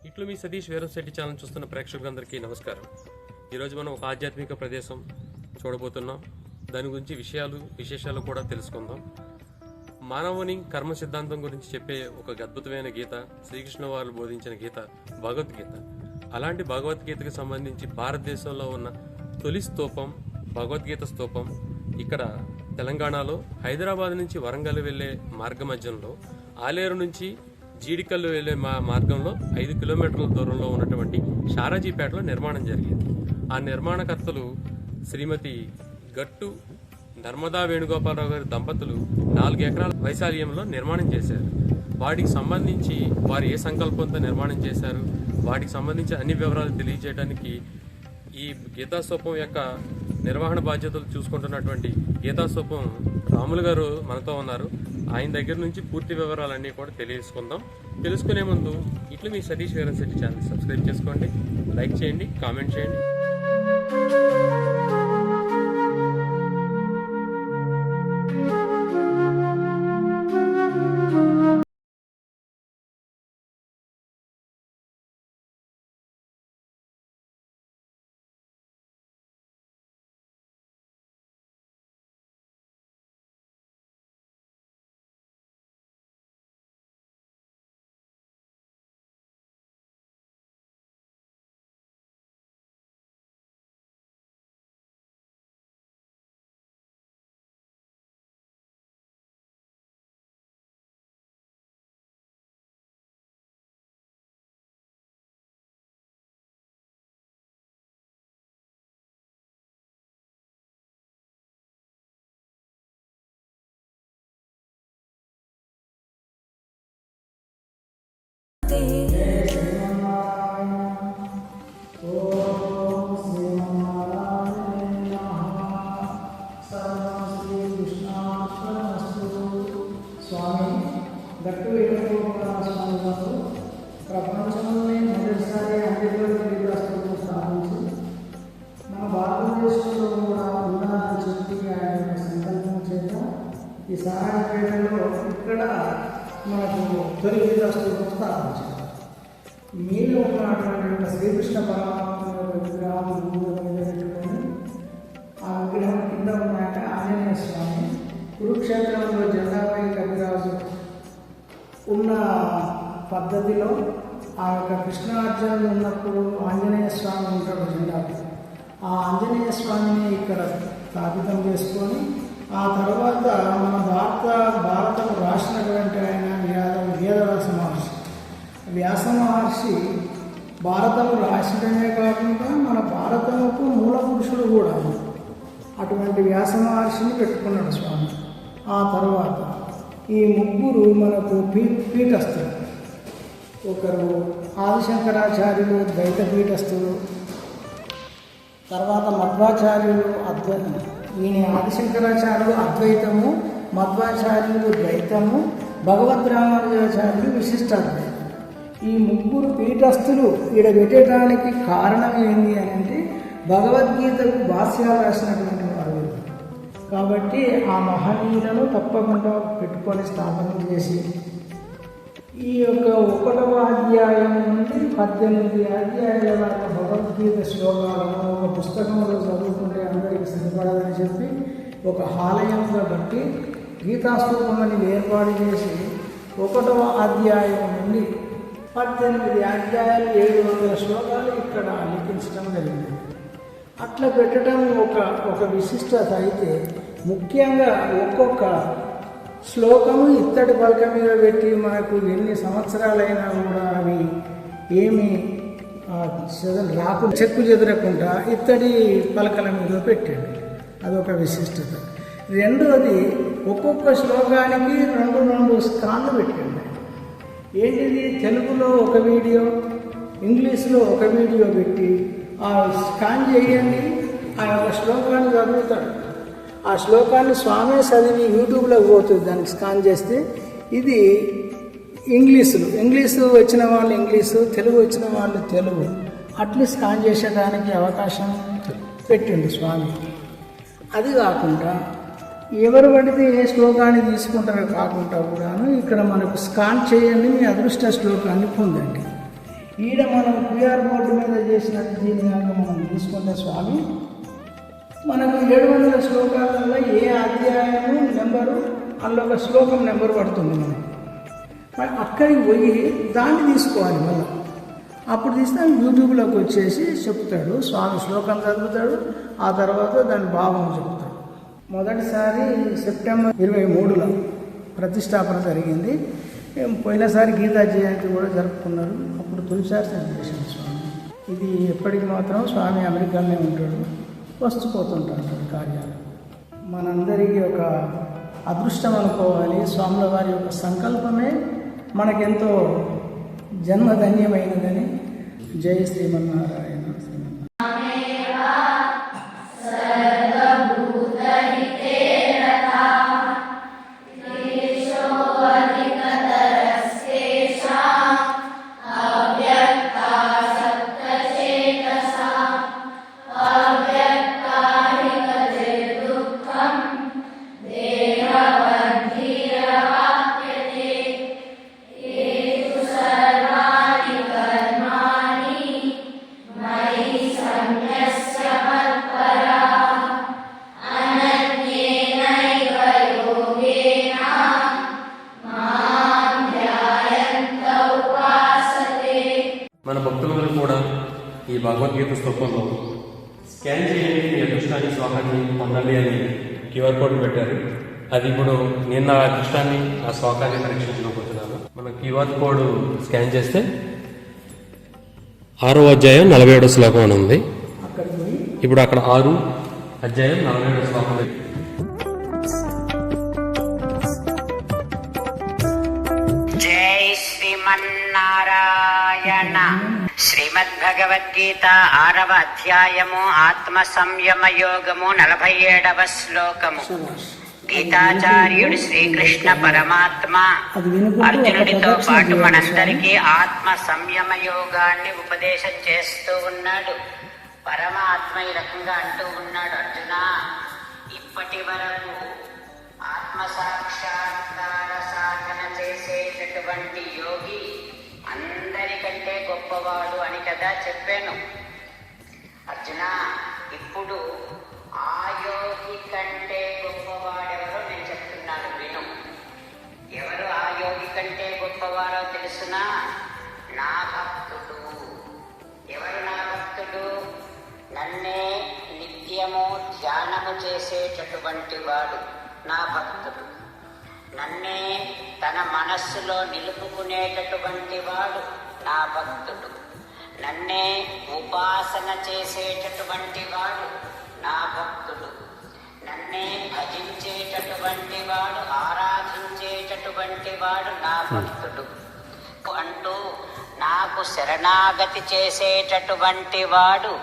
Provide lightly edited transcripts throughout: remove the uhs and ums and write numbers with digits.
ఇట్లు మీ సతీష్ వీరంశెట్టి ఛానల్ చూస్తున్న ప్రేక్షకులందరికీ నమస్కారం. ఈరోజు మనం ఒక ఆధ్యాత్మిక ప్రదేశం చూడబోతున్నాం. దాని గురించి విశేషాలు కూడా తెలుసుకుందాం. మానవుని కర్మ సిద్ధాంతం గురించి చెప్పే ఒక అద్భుతమైన గీత, శ్రీకృష్ణ వారు బోధించిన గీత భగవద్గీత. అలాంటి భగవద్గీతకు సంబంధించి భారతదేశంలో ఉన్న తొలి స్తూపం భగవద్గీత స్తూపం ఇక్కడ తెలంగాణలో హైదరాబాద్ నుంచి వరంగల్ వెళ్లే మార్గ మధ్యంలో ఆలేరు నుంచి జీడికల్లు వెళ్లే మార్గంలో 5 కిలోమీటర్ల దూరంలో ఉన్నటువంటి షారాజీపేటలో నిర్మాణం జరిగింది. ఆ నిర్మాణకర్తలు శ్రీమతి గట్టు నర్మదా వేణుగోపాలరావు గారి దంపతులు 4 ఎకరాల వైశాల్యంలో నిర్మాణం చేశారు. వాటికి సంబంధించి వారు ఏ సంకల్పంతో నిర్మాణం చేశారు, వాటికి సంబంధించి అన్ని వివరాలు తెలియజేయడానికి ఈ గీతాస్తూపం యొక్క నిర్వహణ బాధ్యతలు చూసుకుంటున్నటువంటి గీతాస్తూపం రాములు గారు మనతో ఉన్నారు. ఆయన దగ్గర నుంచి పూర్తి వివరాలన్నీ కూడా తెలుసుకునే ముందు ఇట్లా మీ సతీష్ వీరంశెట్టి ఛానల్ సబ్స్క్రైబ్ చేసుకోండి, లైక్ చేయండి, కామెంట్ చేయండి. స్వామి గట్టు స్వామి గారు ప్రపంచంలోనే మొదటిసారి అంబేద్కర్ స్థాపించి మన భారతదేశంలో కూడా ఉండాలని చెప్పి ఆయన సంకల్పం చేత ఈ సారాయణపేటలో ఇక్కడ మనకు తొలి స్థూపం స్థాపించారు. మీలో ఉన్నటువంటి శ్రీకృష్ణ పరమాత్మ విగ్రహం మీద పెట్టుకొని ఆ విగ్రహం కింద ఉన్నాక ఆంజనేయ స్వామి, కురుక్షేత్రంలో జెండాపై కవిరాజు ఉన్న పద్ధతిలో ఆ యొక్క కృష్ణార్జునుడు ఉన్నప్పుడు ఆంజనేయ స్వామి ఉంటాడు జెండాపై. ఆ ఆంజనేయ స్వామిని ఇక్కడ స్థాపితం చేసుకొని ఆ తర్వాత మన భారతం రాసినటువంటి ఆయన వ్యాస మహర్షి భారతము రాసిడమే కాకుండా మన భారతముకు మూల పురుషుడు కూడా అటువంటి వ్యాస మహర్షిని పెట్టుకున్నాడు స్వామి. ఆ తర్వాత ఈ ముగ్గురు మనకు పీఠస్థులు. ఒకరు ఆదిశంకరాచార్యులు ద్వైత పీఠస్థులు, తర్వాత మధ్వాచార్యులు ఈయన ఆదిశంకరాచార్యులు అద్వైతము, మధ్వాచార్యులు ద్వైతము, భగవద్ రామానుజాచార్యులు విశిష్టాద్వైతం. ఈ ముగ్గురు పీఠస్థులు ఈడ పెట్టడానికి కారణం ఏంటి అని అంటే భగవద్గీతకు భాష్యాలు రాసినటువంటి వారు కాబట్టి ఆ మహనీయులను తప్పకుండా పెట్టుకొని స్థాపన చేసి ఈ యొక్క 1వ అధ్యాయం నుండి 18 అధ్యాయాల దాకా భగవద్గీత శ్లోకాలను ఒక పుస్తకంలో చదువుకుంటే అందరికీ సరిపడదని చెప్పి ఒక ఆలయంగా బట్టి గీతాస్తూపం అనేది ఏర్పాటు చేసి 1వ అధ్యాయం నుండి 18 అధ్యాయాలు 700 శ్లోకాలు ఇక్కడ లిఖించడం జరిగింది. అట్లా పెట్టడం ఒక విశిష్టత అయితే, ముఖ్యంగా ఒక్కొక్క శ్లోకము ఇత్తడి పలక మీద పెట్టి మనకు ఎన్ని సంవత్సరాలైనా కూడా అవి ఏమి చెక్కు చెదరకుండా ఇత్తడి పలకల మీద పెట్టండి. అదొక విశిష్టత. రెండోది, ఒక్కొక్క శ్లోకానికి 2 స్కాన్లు పెట్టండి. ఏంటిది, తెలుగులో ఒక వీడియో, ఇంగ్లీష్లో ఒక వీడియో పెట్టి ఆ స్కాన్ చేయండి. ఆ యొక్క శ్లోకాన్ని చదువుతాడు. ఆ శ్లోకాన్ని స్వామి చదివి యూట్యూబ్లోకి పోతుంది. దానికి స్కాన్ చేస్తే ఇది ఇంగ్లీషు వచ్చిన వాళ్ళు ఇంగ్లీషు, తెలుగు వచ్చిన వాళ్ళు తెలుగు, అట్లా స్కాన్ చేసేదానికి అవకాశం పెట్టిండు స్వామి. అది కాకుండా ఎవరు పడితే ఏ శ్లోకాన్ని తీసుకుంటారో కాకుండా కూడాను ఇక్కడ మనకు స్కాన్ చేయండి, మీ అదృష్ట శ్లోకాన్ని పొందండి. ఈడ మనం క్యూఆర్ బోర్డు మీద చేసినట్టు దీని కనుక మనం తీసుకుంటే స్వామి మనకు 700 శ్లోకాలలో ఏ అధ్యాయము నెంబరు అందులో ఒక శ్లోకం నెంబర్ పడుతుంది మనకు. మరి అక్కడికి పోయి దాన్ని తీసుకోవాలి మళ్ళీ. అప్పుడు తీస్తే యూట్యూబ్లోకి వచ్చేసి చెప్తాడు, స్వామి శ్లోకం చదువుతాడు, ఆ తర్వాత దాని భావం చెప్తాడు. మొదటిసారి సెప్టెంబర్ 23లో ప్రతిష్టాపన జరిగింది. పోయినసారి గీతా జయంతి కూడా జరుపుకున్నారు. అప్పుడు తొలిసారి సెలబ్రేషన్ స్వామి. ఇది ఎప్పటికి మాత్రం స్వామి అమెరికాలోనే ఉంటాడు, వస్తుపోతుంటాడు కార్యాలు. మనందరికీ ఒక అదృష్టం అనుకోవాలి. స్వాముల వారి యొక్క సంకల్పమే మనకెంతో జన్మధన్యమైనదని. జై శ్రీమన్నారాయణ. మన భక్తులందరూ కూడా ఈ భగవద్గీత స్తూపంలో స్కాన్ చేయండి, మీ అదృష్టాన్ని శ్లోకాన్ని పొందండి అని క్యూఆర్ కోడ్ పెట్టారు. అది ఇప్పుడు నేను నా అదృష్టాన్ని ఆ శ్లోకాన్ని పరీక్షించుకోబోతున్నాను. మనం క్యూఆర్ కోడ్ స్కాన్ చేస్తే 6వ అధ్యాయం 47వ శ్లోకం అని ఉంది. ఇప్పుడు అక్కడ 6 అధ్యాయం 47వ శ్లోకం. శ్రీమన్నారాయణ. శ్రీమద్భగవద్గీత 6వ అధ్యాయము ఆత్మ సంయమ యోగము 47వ శ్లోకము. గీతాచార్యుడు శ్రీకృష్ణ పరమాత్మ అర్జునుడితో పాటు మనందరికీ ఆత్మ సంయమ యోగాన్ని ఉపదేశం చేస్తూ ఉన్నాడు. పరమాత్మ ఈ రకంగా అంటూ ఉన్నాడు, అర్జున, ఇప్పటి వరకు ఆత్మ సాక్షాత్కార సాధన చేసేటటువంటి యోగి అందరికంటే గొప్పవాడు అని కదా చెప్పాను. అర్జున, ఇప్పుడు ఆ యోగి కంటే గొప్పవాడెవరో నేను చెప్తున్నాను విను. ఎవరు ఆ యోగి కంటే గొప్పవాడో తెలుసునా? నా భక్తుడు. ఎవరు నా భక్తుడు? నన్నే నిత్యము ధ్యానము చేసేటటువంటి వాడు నా భక్తుడు. నన్నే తన మనస్సులో నిలుపుకునేటటువంటి వాడు నా భక్తుడు. నన్నే ఉపాసన చేసేటటువంటి వాడు నా భక్తుడు. నన్నే భజించేటటువంటి వాడు, ఆరాధించేటటువంటి వాడు నా భక్తుడు అంటూ నాకు శరణాగతి చేసేటటువంటి వాడు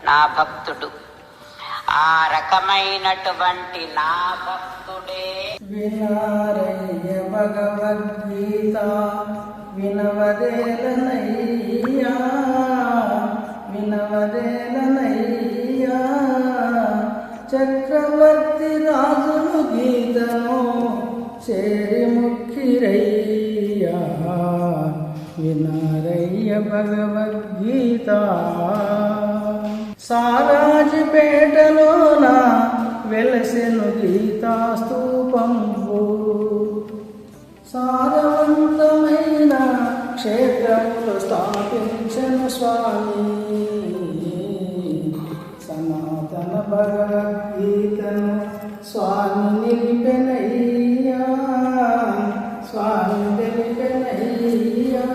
నా భక్తుడు. ఆ రకమైనటువంటి నా భక్తుడే. వినారయ్య భగవద్గీత వినవదేలనయ్యా, వినవదేలనయ్యా. చక్రవర్తి రాజును గీతను చేరి ముక్కిరయ్యా. వినారయ్య భగవద్గీత. సారాజిపేటలోన వెలసెను గీతా స్తూపంబు, సారవంతమైన క్షేత్రములు స్థాపించను స్వామి. సనాతన భగవద్గీతను స్వామి నిలిపెనయ్యా, స్వామి నిలిపెనయ్యా.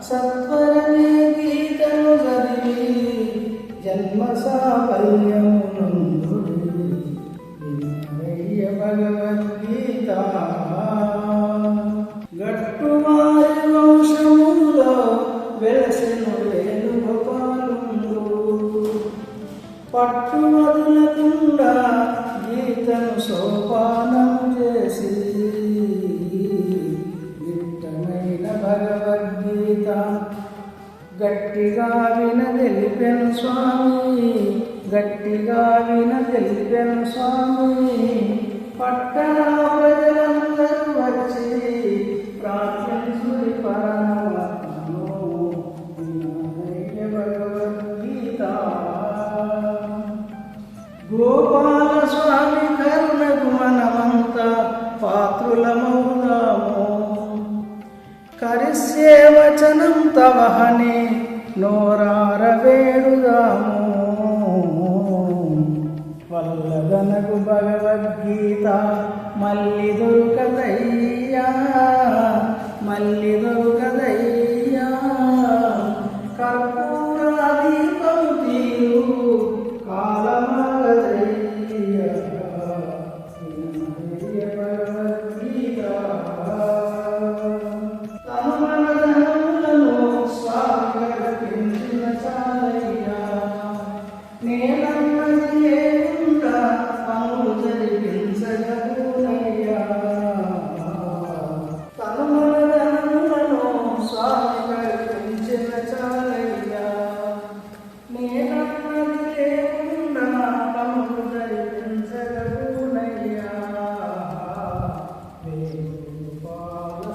సత్వరమే గీతను చదివి జన్మ సాఫల్యమునందు వినవయ్య భగవద్గీత. గట్టువారి వంశములో వెలసెను వేణుగోపాలుండు, పట్టు వదలకుండా గీతను సోపానం చేసి దిట్టమైన భగవద్గీత గట్టిగా వినదెలిపెను స్వామి, గట్టిగా వినదెలిపెను స్వామి. పట్టణ ప్రజలందరూ వచ్చి ప్రార్థించుడి పరమాత్మను. దర్శనం తవహని నోరార వేడుదాము వల్లదనకు భగవద్గీత మళ్ళీ దొరకదయ్యా మళ్ళీ దొరకదయ్యా కర్పూర దీపము తీరు కాలమగదయ్యా భగవద్గీత తను మనదనులను స్వాగతించిన చాలయ్యా నేనన్నది లేకుండా పనులు జరిపించగలనయ్యా తను మనదనులను స్వాగతించిన చాలయ్యా నేనన్నది లేకుండా పనులు జరిపించగలనయ్యా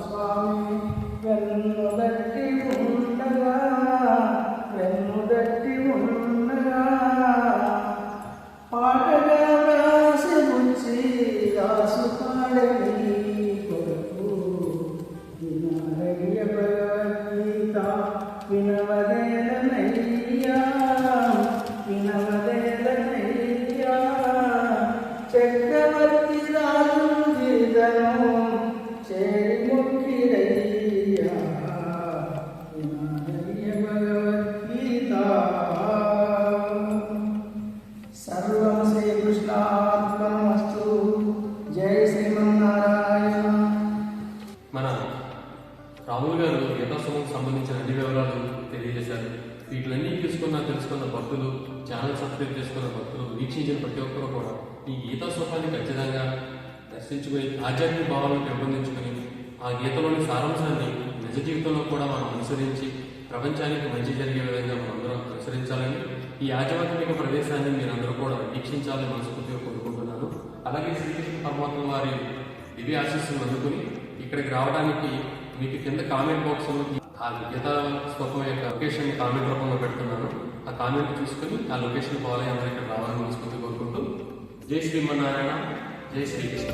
స్వామి వెన్నుదట్టి ఉండగా వెన్నుదట్టి ఉండగా పాటగా రాసి ముంచి రాసు పాడని కొరకు వినరయ్య భగవద్గీత వినవదేలనయ్యా వినవదేలనయ్యా చక్రవర్తి రాజు జీదను చేరి ముక్కిరయ్యా వినరయ్య భగవద్గీత సర్వం శ్రీకృష్ణార్పణమస్తు జై శ్రీమన్నారాయణ. మన రాములు గారు గీతాశ్రమం సంబంధించిన అన్ని వివరాలు తెలియజేశారు. వీటిలన్నీ తెలుసుకున్న భక్తులు, ఛానల్ సబ్స్క్రైబ్ చేసుకున్న భక్తులు, వీక్షించిన ప్రతి ఒక్కరు కూడా ఈ గీతా స్వరూపాన్ని ఖచ్చితంగా దర్శించుకొని ఆధ్యాత్మిక భావాలను పెంపొందించుకొని ఆ గీతలోని సారాంశాన్ని నిజ జీవితంలో కూడా మనం అనుసరించి ప్రపంచానికి మంచి జరిగే విధంగా మనందరం అనుసరించాలని, ఈ ఆధ్యాత్మిక ప్రదేశాన్ని మీరందరూ కూడా వీక్షించాలని మనస్ఫూర్తిగా కోరుకుంటున్నాను. అలాగే శ్రీకృష్ణ పరమాత్మ వారి దివ్య ఆశీస్సులు అందుకుని ఇక్కడికి రావడానికి మీకు కింద కామెంట్ బాక్స్లో ఆ గీతా స్తోత్రం యొక్క లొకేషన్ కామెంట్ రూపంలో పెడుతున్నాను. ఆ కామెంట్ చూసుకుని ఆ లొకేషన్ ఫాలో అయ్యి అందరూ ఇక్కడ రావాలని మనస్ఫూర్తిగా కోరుకుంటూ జై శ్రీమన్నారాయణ, జై శ్రీకృష్ణ.